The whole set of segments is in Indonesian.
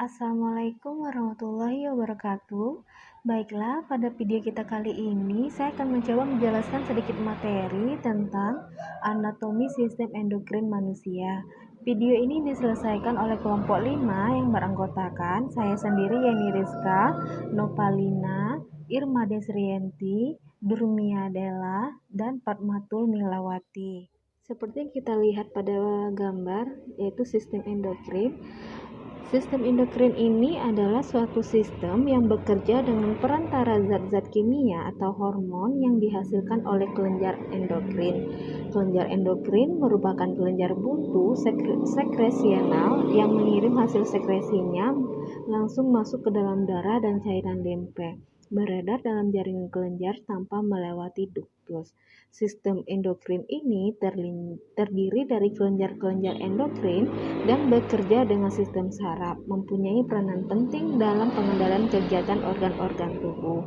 Assalamualaikum warahmatullahi wabarakatuh. Baiklah, pada video kita kali ini saya akan mencoba menjelaskan sedikit materi tentang anatomi sistem endokrin manusia. Video ini diselesaikan oleh kelompok 5 yang beranggotakan saya sendiri Yani Rizka, Nopalina, Irma Desrienti, Durmia Della, dan Fatmatul Milawati. Seperti yang kita lihat pada gambar, yaitu sistem endokrin. Sistem endokrin ini adalah suatu sistem yang bekerja dengan perantara zat-zat kimia atau hormon yang dihasilkan oleh kelenjar endokrin. Kelenjar endokrin merupakan kelenjar buntu sekresional yang mengirim hasil sekresinya langsung masuk ke dalam darah dan cairan limfe, beredar dalam jaringan kelenjar tanpa melewati duktus. Sistem endokrin ini terdiri dari kelenjar-kelenjar endokrin dan bekerja dengan sistem saraf, mempunyai peranan penting dalam pengendalian kegiatan organ-organ tubuh.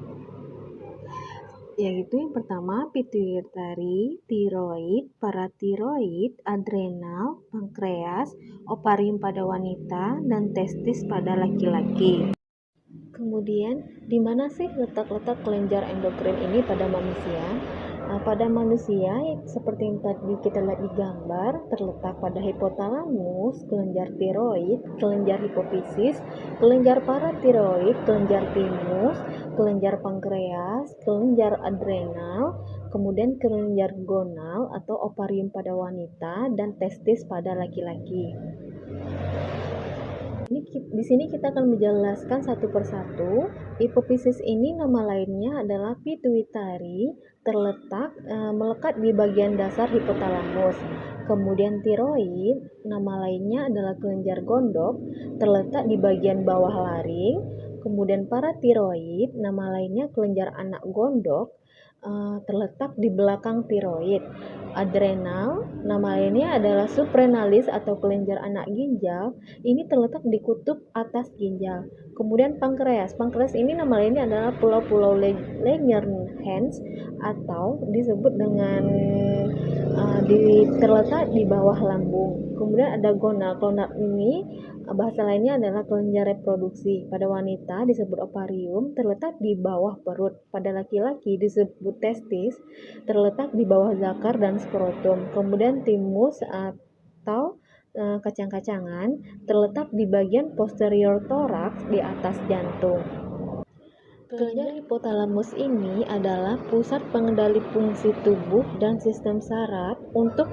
Yaitu yang pertama pituitari, tiroid, paratiroid, adrenal, pankreas, ovarium pada wanita, dan testis pada laki-laki. Kemudian, di mana sih letak-letak kelenjar endokrin ini pada manusia? Pada manusia, seperti yang tadi kita lihat di gambar, terletak pada hipotalamus, kelenjar tiroid, kelenjar hipofisis, kelenjar paratiroid, kelenjar timus, kelenjar pankreas, kelenjar adrenal, kemudian kelenjar gonal atau ovarium pada wanita, dan testis pada laki-laki. Di sini kita akan menjelaskan satu persatu. Hipofisis ini nama lainnya adalah pituitari, melekat di bagian dasar hipotalamus. Kemudian tiroid, nama lainnya adalah kelenjar gondok, terletak di bagian bawah laring. Kemudian paratiroid, nama lainnya kelenjar anak gondok, terletak di belakang tiroid. Adrenal, nama lainnya adalah suprenalis atau kelenjar anak ginjal, ini terletak di kutub atas ginjal. Kemudian pankreas ini nama lainnya adalah pulau-pulau Langerhans atau disebut dengan terletak di bawah lambung. Kemudian ada gonal ini bahasa lainnya adalah kelenjar reproduksi. Pada wanita disebut ovarium, terletak di bawah perut. Pada laki-laki disebut testis, terletak di bawah zakar dan skrotum. Kemudian timus atau kacang-kacangan terletak di bagian posterior toraks di atas jantung. Kelenjar hipotalamus ini adalah pusat pengendali fungsi tubuh dan sistem saraf untuk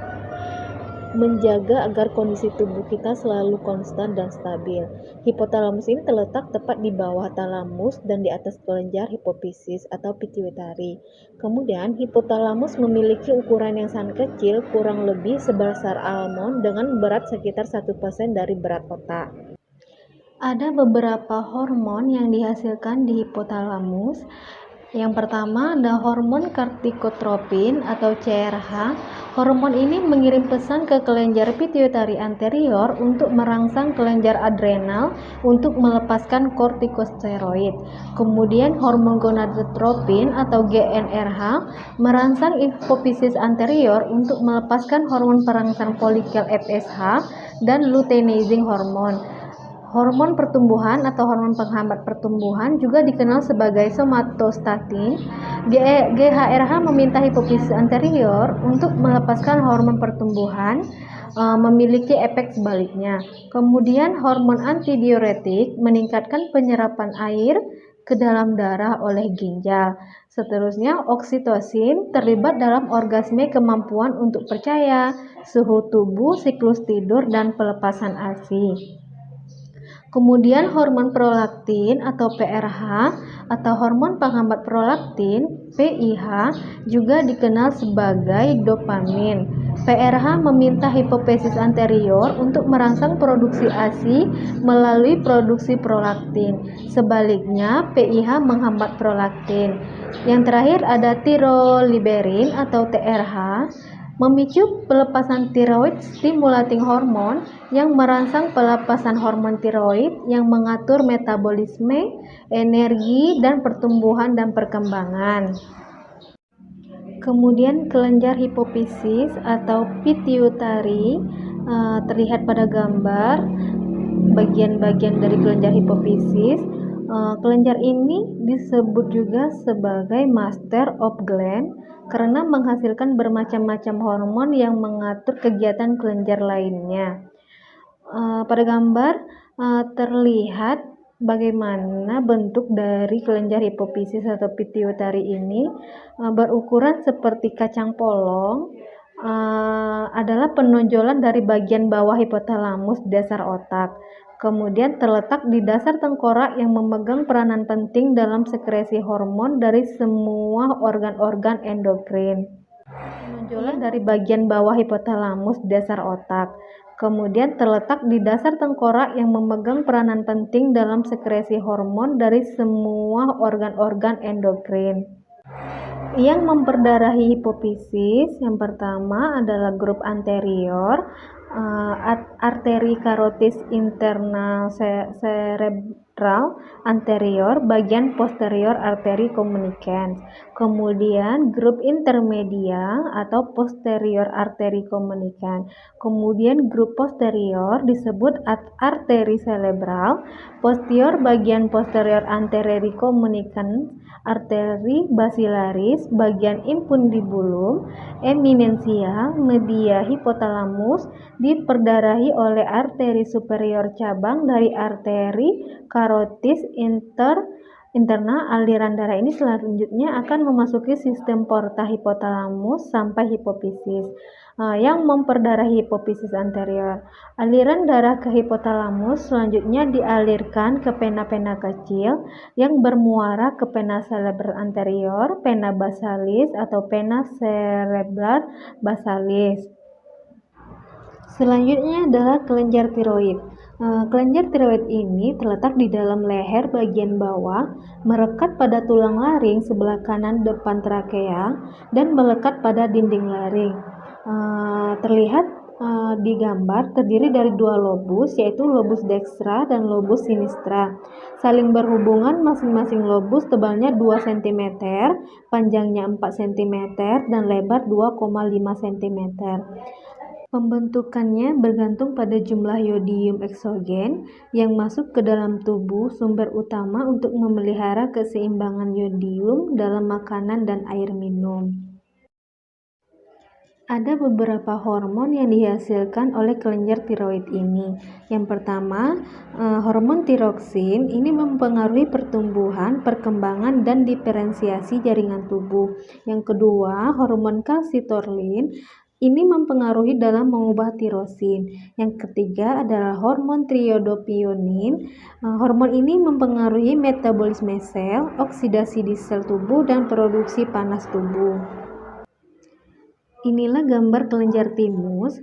menjaga agar kondisi tubuh kita selalu konstan dan stabil. Hipotalamus ini terletak tepat di bawah talamus dan di atas kelenjar hipofisis atau pituitari. Kemudian hipotalamus memiliki ukuran yang sangat kecil, kurang lebih sebesar almond dengan berat sekitar 1% dari berat otak. Ada beberapa hormon yang dihasilkan di hipotalamus. Yang pertama ada hormon kortikotropin atau CRH. Hormon ini mengirim pesan ke kelenjar pituitari anterior untuk merangsang kelenjar adrenal untuk melepaskan kortikosteroid. Kemudian hormon gonadotropin atau GnRH merangsang hipofisis anterior untuk melepaskan hormon perangsang folikel FSH dan luteinizing hormon. Hormon pertumbuhan atau hormon penghambat pertumbuhan juga dikenal sebagai somatostatin. GHRH meminta hipofisis anterior untuk melepaskan hormon pertumbuhan, memiliki efek sebaliknya. Kemudian hormon antidiuretik meningkatkan penyerapan air ke dalam darah oleh ginjal. Seterusnya, oksitosin terlibat dalam orgasme, kemampuan untuk percaya, suhu tubuh, siklus tidur, dan pelepasan ASI. Kemudian hormon prolaktin atau PRH atau hormon penghambat prolaktin PIH juga dikenal sebagai dopamin. PRH meminta hipofisis anterior untuk merangsang produksi ASI melalui produksi prolaktin. Sebaliknya, PIH menghambat prolaktin. Yang terakhir ada tiroliberin atau TRH, memicu pelepasan tiroid stimulating hormone yang merangsang pelepasan hormon tiroid yang mengatur metabolisme, energi, dan pertumbuhan dan perkembangan. Kemudian kelenjar hipofisis atau pituitari terlihat pada gambar. bagian-bagian dari kelenjar hipofisis. Kelenjar ini disebut juga sebagai master of gland karena menghasilkan bermacam-macam hormon yang mengatur kegiatan kelenjar lainnya. Pada gambar terlihat bagaimana bentuk dari kelenjar hipofisis atau pituitari ini berukuran seperti kacang polong. Adalah penonjolan dari bagian bawah hipotalamus dasar otak. Kemudian terletak di dasar tengkorak yang memegang peranan penting dalam sekresi hormon dari semua organ-organ endokrin. Penonjolan dari bagian bawah hipotalamus dasar otak. Kemudian terletak di dasar tengkorak yang memegang peranan penting dalam sekresi hormon dari semua organ-organ endokrin. Yang memperdarahi hipofisis yang pertama adalah grup anterior, arteri karotis internal cerebral anterior, bagian posterior arteri communicans. Kemudian grup intermedia atau posterior arteri communicans. Kemudian grup posterior disebut arteri cerebral, posterior bagian posterior arteri communicans, arteri basilaris, bagian infundibulum, eminensia, media hipotalamus, diperdarahi oleh arteri superior cabang dari arteri karotis internal. Aliran darah ini selanjutnya akan memasuki sistem porta hipotalamus sampai hipofisis. Yang memperdarahi hipofisis anterior. Aliran darah ke hipotalamus selanjutnya dialirkan ke pena-pena kecil yang bermuara ke pena cerebral anterior, pena basalis atau pena cerebral basalis. Selanjutnya adalah kelenjar tiroid. Kelenjar tiroid ini terletak di dalam leher bagian bawah, merekat pada tulang laring sebelah kanan depan trakea, dan melekat pada dinding laring. Terlihat di gambar terdiri dari dua lobus, yaitu lobus dextra dan lobus sinistra. Saling berhubungan, masing-masing lobus tebalnya 2 cm, panjangnya 4 cm, dan lebar 2,5 cm. Pembentukannya bergantung pada jumlah yodium eksogen yang masuk ke dalam tubuh, sumber utama untuk memelihara keseimbangan yodium dalam makanan dan air minum. Ada beberapa hormon yang dihasilkan oleh kelenjar tiroid ini. Yang pertama, hormon tiroksin ini mempengaruhi pertumbuhan, perkembangan, dan diferensiasi jaringan tubuh. Yang kedua, hormon kalsitorlin ini mempengaruhi dalam mengubah tirosin. Yang ketiga adalah hormon triiodopionin. Hormon ini mempengaruhi metabolisme sel, oksidasi di sel tubuh, dan produksi panas tubuh. Inilah gambar kelenjar timus.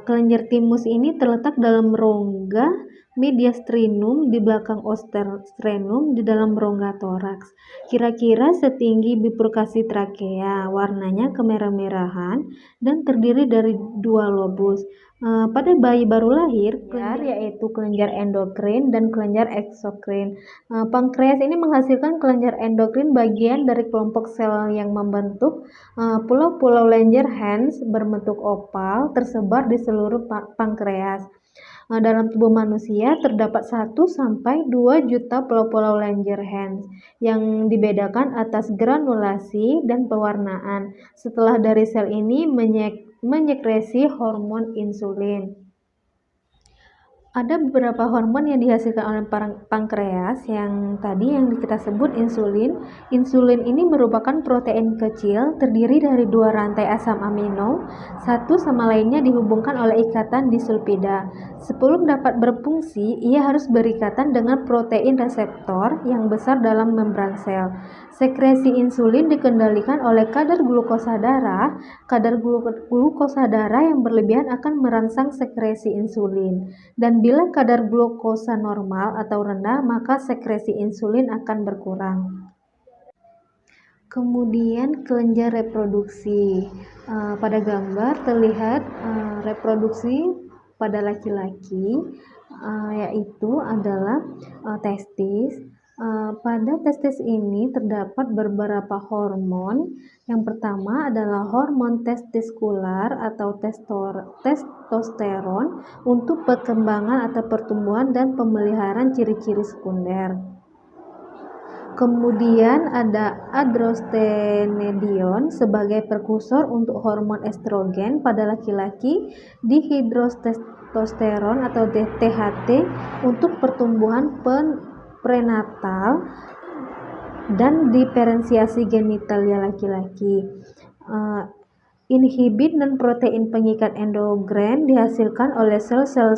Kelenjar timus ini terletak dalam rongga mediasternum di belakang ostersternum di dalam rongga toraks. Kira-kira setinggi bifurkasi trakea, warnanya kemerah-merahan dan terdiri dari 2 lobus. Pada bayi baru lahir, yaitu kelenjar endokrin dan kelenjar eksokrin. Pankreas ini menghasilkan kelenjar endokrin bagian dari kelompok sel yang membentuk pulau-pulau Langerhans berbentuk opal tersebar di seluruh pankreas. Dalam tubuh manusia terdapat 1-2 juta pulau-pulau Langerhans yang dibedakan atas granulasi dan pewarnaan. Setelah dari sel ini menyekresi hormon insulin. Ada beberapa hormon yang dihasilkan oleh pankreas yang kita sebut insulin. Insulin ini merupakan protein kecil terdiri dari 2 rantai asam amino, satu sama lainnya dihubungkan oleh ikatan disulfida. Sebelum dapat berfungsi, ia harus berikatan dengan protein reseptor yang besar dalam membran sel. Sekresi insulin dikendalikan oleh kadar glukosa darah. Kadar glukosa darah yang berlebihan akan merangsang sekresi insulin. Dan bila kadar glukosa normal atau rendah, maka sekresi insulin akan berkurang. Kemudian kelenjar reproduksi. Pada gambar terlihat reproduksi pada laki-laki, yaitu adalah testis, Pada testis ini terdapat beberapa hormon. Yang pertama adalah hormon testiskular atau testosteron untuk perkembangan atau pertumbuhan dan pemeliharaan ciri-ciri sekunder. Kemudian ada androstenedion sebagai prekursor untuk hormon estrogen pada laki-laki, dihidrotestosteron atau THT untuk pertumbuhan prenatal dan diferensiasi genitalnya laki-laki. Inhibit dan protein pengikat endokrin dihasilkan oleh sel-sel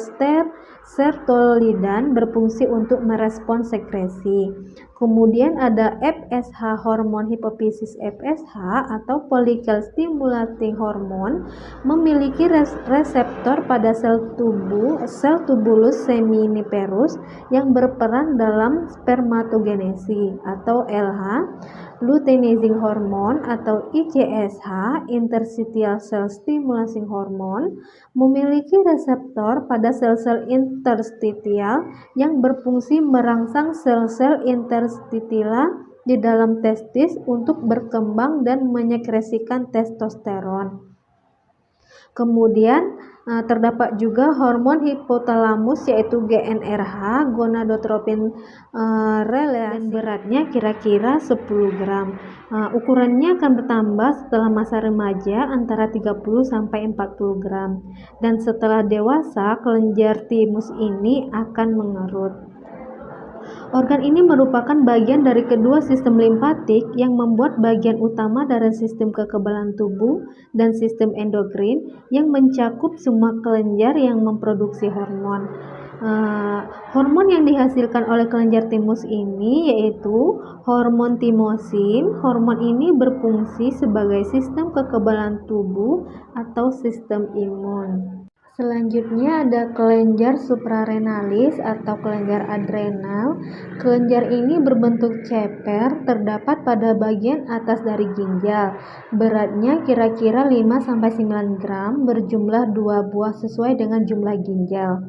sertolidan berfungsi untuk merespons sekresi. Kemudian ada FSH, hormon hipofisis FSH atau follicle stimulating hormone, memiliki reseptor pada sel tubulus seminiferus yang berperan dalam spermatogenesi atau LH. Luteinizing hormone atau ICSH, interstitial cell stimulating hormone, memiliki reseptor pada sel-sel interstitial yang berfungsi merangsang sel-sel interstitial di dalam testis untuk berkembang dan menyekresikan testosteron. Kemudian terdapat juga hormon hipotalamus yaitu GnRH, gonadotropin release, dan beratnya kira-kira 10 gram. Ukurannya akan bertambah setelah masa remaja antara 30 sampai 40 gram. Dan setelah dewasa, kelenjar timus ini akan mengerut. Organ ini merupakan bagian dari kedua sistem limfatik yang membuat bagian utama dari sistem kekebalan tubuh dan sistem endokrin yang mencakup semua kelenjar yang memproduksi hormon. Hormon yang dihasilkan oleh kelenjar timus ini yaitu hormon timosin. Hormon ini berfungsi sebagai sistem kekebalan tubuh atau sistem imun. Selanjutnya ada kelenjar suprarenalis atau kelenjar adrenal. Kelenjar ini berbentuk ceper, terdapat pada bagian atas dari ginjal. Beratnya kira-kira 5-9 gram, berjumlah 2 buah sesuai dengan jumlah ginjal.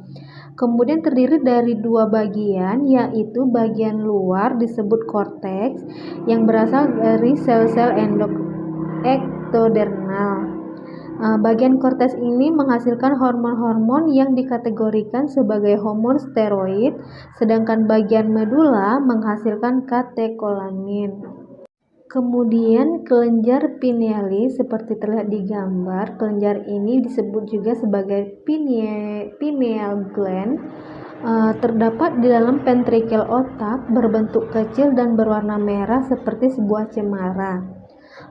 Kemudian terdiri dari 2 bagian, yaitu bagian luar disebut korteks yang berasal dari sel-sel ektodermal. Bagian korteks ini menghasilkan hormon-hormon yang dikategorikan sebagai hormon steroid, sedangkan bagian medula menghasilkan katekolamin. Kemudian kelenjar pineali seperti terlihat di gambar. Kelenjar ini disebut juga sebagai pineal gland. Terdapat di dalam ventrikel otak, berbentuk kecil dan berwarna merah seperti sebuah cemara.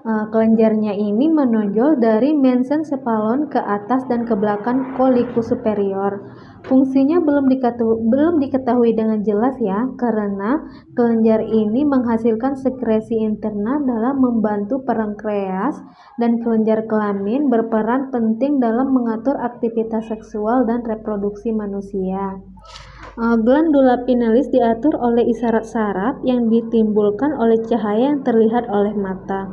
Kelenjarnya ini menonjol dari mesencephalon ke atas dan ke belakang coliculus superior. Fungsinya belum diketahui dengan jelas ya, karena kelenjar ini menghasilkan sekresi interna dalam membantu pankreas, dan kelenjar kelamin berperan penting dalam mengatur aktivitas seksual dan reproduksi manusia. Glandula pinalis diatur oleh isyarat saraf yang ditimbulkan oleh cahaya yang terlihat oleh mata.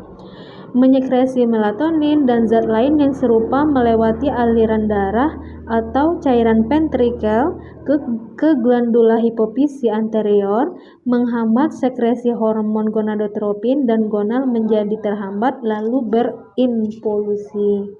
Menyekresi melatonin dan zat lain yang serupa melewati aliran darah atau cairan ventrikel ke glandula hipofisi anterior, menghambat sekresi hormon gonadotropin dan gonal menjadi terhambat lalu berinvolusi.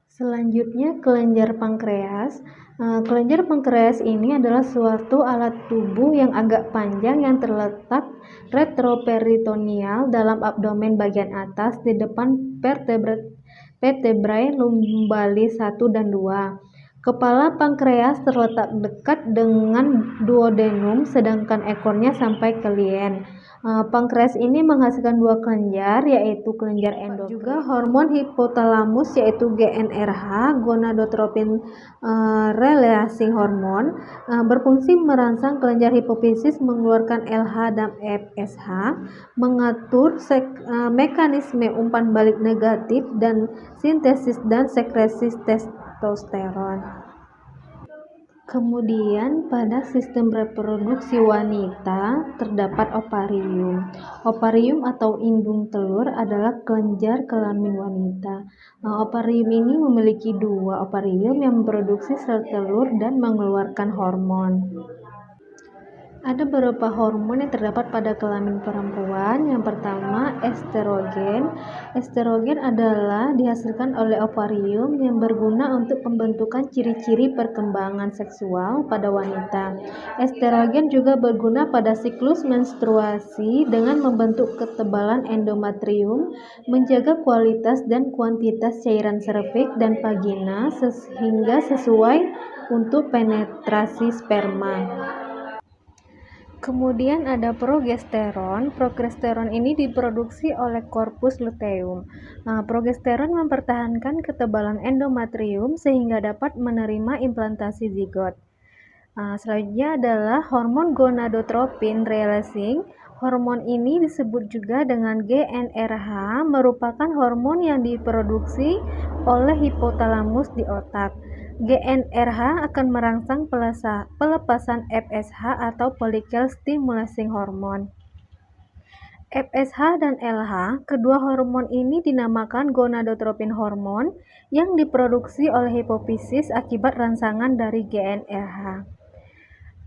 Selanjutnya kelenjar pankreas. Kelenjar pankreas ini adalah suatu alat tubuh yang agak panjang yang terletak retroperitoneal dalam abdomen bagian atas di depan vertebrae lumbali 1 dan 2. Kepala pankreas terletak dekat dengan duodenum, sedangkan ekornya sampai ke lien. Pankreas ini menghasilkan 2 kelenjar, yaitu kelenjar endokrin, juga hormon hipotalamus yaitu GnRH, gonadotropin releasing hormone, berfungsi merangsang kelenjar hipofisis mengeluarkan LH dan FSH, mengatur mekanisme umpan balik negatif dan sintesis dan sekresi testosteron. Kemudian pada sistem reproduksi wanita terdapat ovarium. Ovarium atau indung telur adalah kelenjar kelamin wanita. Ovarium ini memiliki 2 ovarium yang memproduksi sel telur dan mengeluarkan hormon. Ada beberapa hormon yang terdapat pada kelamin perempuan. Yang pertama, estrogen. Estrogen adalah dihasilkan oleh ovarium yang berguna untuk pembentukan ciri-ciri perkembangan seksual pada wanita. Estrogen juga berguna pada siklus menstruasi dengan membentuk ketebalan endometrium, menjaga kualitas dan kuantitas cairan serviks dan vagina sehingga sesuai untuk penetrasi sperma. Kemudian ada progesteron. Progesteron ini diproduksi oleh korpus luteum. Progesteron mempertahankan ketebalan endometrium sehingga dapat menerima implantasi zigot. Selanjutnya adalah hormon gonadotropin releasing. Hormon ini disebut juga dengan GnRH, merupakan hormon yang diproduksi oleh hipotalamus di otak. GnRH akan merangsang pelepasan FSH atau follicle stimulating hormone. FSH dan LH, kedua hormon ini dinamakan gonadotropin hormon yang diproduksi oleh hipofisis akibat rangsangan dari GnRH.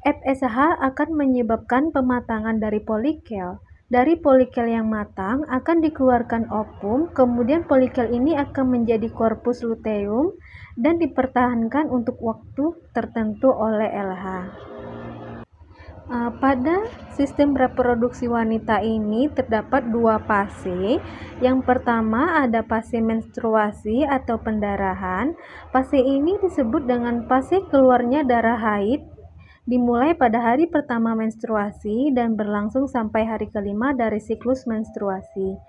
FSH akan menyebabkan pematangan dari folikel. Dari folikel yang matang akan dikeluarkan ovum, kemudian folikel ini akan menjadi korpus luteum dan dipertahankan untuk waktu tertentu oleh LH. Pada sistem reproduksi wanita ini terdapat dua fase. Yang pertama ada fase menstruasi atau pendarahan. Fase ini disebut dengan fase keluarnya darah haid, dimulai pada hari pertama menstruasi dan berlangsung sampai hari kelima dari siklus menstruasi.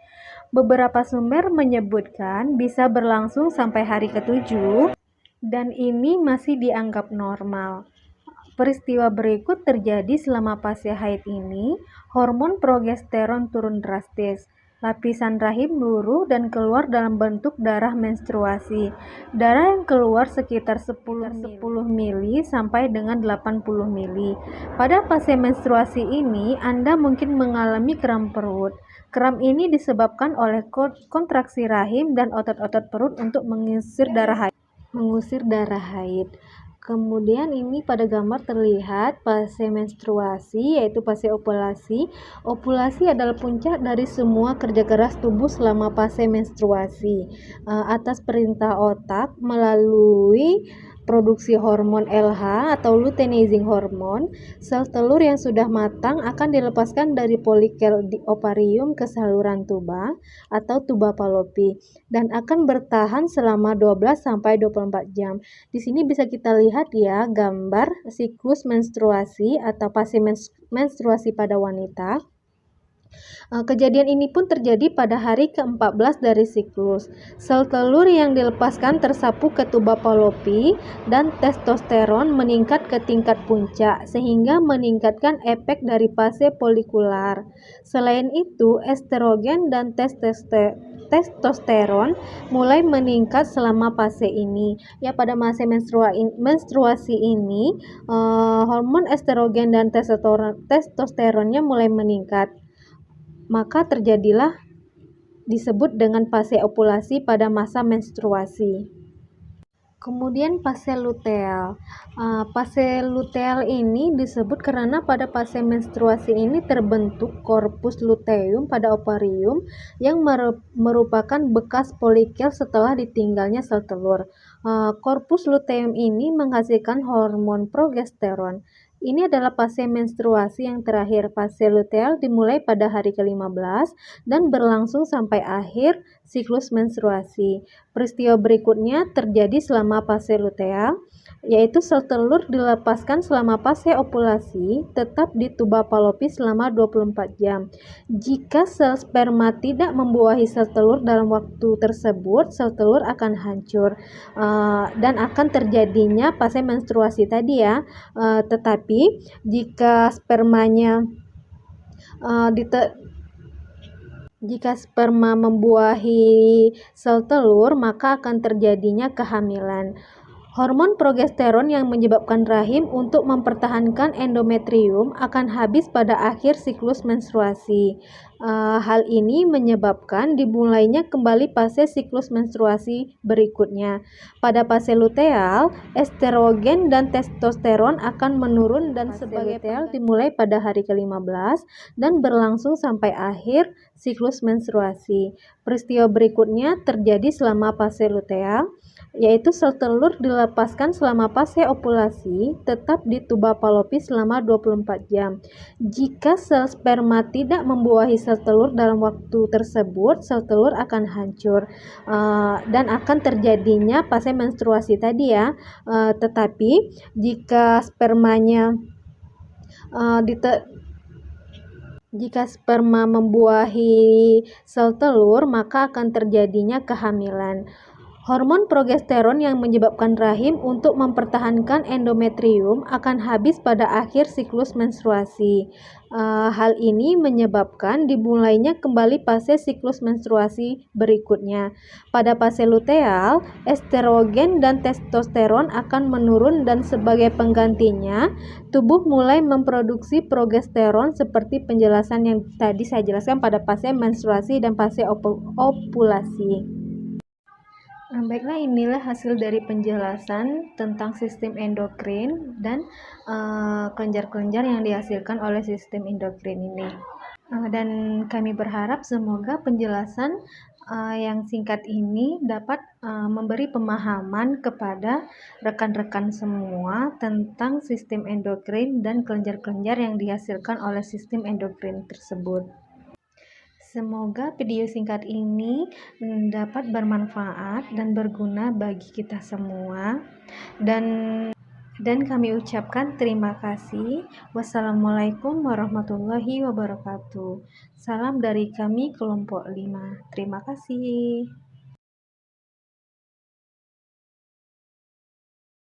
Beberapa sumber menyebutkan bisa berlangsung sampai hari ke-7 dan ini masih dianggap normal. Peristiwa berikut terjadi selama fase haid ini. Hormon progesteron turun drastis. Lapisan rahim luruh dan keluar dalam bentuk darah menstruasi. Darah yang keluar sekitar 10 mili sampai dengan 80 mili. Pada fase menstruasi ini, Anda mungkin mengalami kram perut. Kram ini disebabkan oleh kontraksi rahim dan otot-otot perut untuk mengusir darah haid. Kemudian ini pada gambar terlihat fase menstruasi, yaitu fase ovulasi. Ovulasi adalah puncak dari semua kerja keras tubuh selama fase menstruasi. Atas perintah otak melalui produksi hormon LH atau luteinizing hormone, sel telur yang sudah matang akan dilepaskan dari folikel di ovarium ke saluran tuba atau tuba Fallopi dan akan bertahan selama 12 sampai 24 jam. Di sini bisa kita lihat ya gambar siklus menstruasi atau fase menstruasi pada wanita. Kejadian ini pun terjadi pada hari ke-14 dari siklus. Sel telur yang dilepaskan tersapu ke tuba Fallopi dan testosteron meningkat ke tingkat puncak sehingga meningkatkan efek dari fase folikular. Selain itu, estrogen dan testosteron mulai meningkat selama fase ini. Ya, pada masa menstruasi ini, hormon estrogen dan testosteronnya mulai meningkat. Maka terjadilah disebut dengan fase ovulasi pada masa menstruasi. Kemudian fase luteal. Fase luteal ini disebut karena pada fase menstruasi ini terbentuk korpus luteum pada ovarium yang merupakan bekas folikel setelah ditinggalnya sel telur. Korpus luteum ini menghasilkan hormon progesteron. Ini adalah fase menstruasi yang terakhir. Fase luteal dimulai pada hari ke-15 dan berlangsung sampai akhir siklus menstruasi. Peristiwa berikutnya terjadi selama fase luteal, yaitu sel telur dilepaskan selama fase ovulasi, tetap di tuba Fallopi selama 24 jam. Jika sel sperma tidak membuahi sel telur dalam waktu tersebut, sel telur akan hancur dan akan terjadinya fase menstruasi tadi ya. Tetapi jika sperma membuahi sel telur, maka akan terjadinya kehamilan. Hormon progesteron yang menyebabkan rahim untuk mempertahankan endometrium akan habis pada akhir siklus menstruasi. Hal ini menyebabkan dimulainya kembali fase siklus menstruasi berikutnya. Pada fase luteal, estrogen dan testosteron akan menurun dan sebagai luteal dimulai pada hari ke-15 dan berlangsung sampai akhir siklus menstruasi. Peristiwa berikutnya terjadi selama fase luteal, yaitu sel telur dilepaskan selama fase ovulasi tetap di tuba falopis selama 24 jam. Jika sel sperma tidak membuahi sel telur dalam waktu tersebut, sel telur akan hancur dan akan terjadinya fase menstruasi tadi ya. Tetapi jika spermanya jika sperma membuahi sel telur, maka akan terjadinya kehamilan. Hormon progesteron yang menyebabkan rahim untuk mempertahankan endometrium akan habis pada akhir siklus menstruasi. Hal ini menyebabkan dimulainya kembali fase siklus menstruasi berikutnya. Pada fase luteal, estrogen dan testosteron akan menurun dan sebagai penggantinya, tubuh mulai memproduksi progesteron seperti penjelasan yang tadi saya jelaskan pada fase menstruasi dan fase ovulasi. Baiklah, inilah hasil dari penjelasan tentang sistem endokrin dan kelenjar-kelenjar yang dihasilkan oleh sistem endokrin ini. Dan kami berharap semoga penjelasan yang singkat ini dapat memberi pemahaman kepada rekan-rekan semua tentang sistem endokrin dan kelenjar-kelenjar yang dihasilkan oleh sistem endokrin tersebut. Semoga video singkat ini dapat bermanfaat dan berguna bagi kita semua, dan kami ucapkan terima kasih. Wassalamualaikum warahmatullahi wabarakatuh. Salam dari kami kelompok 5. Terima kasih.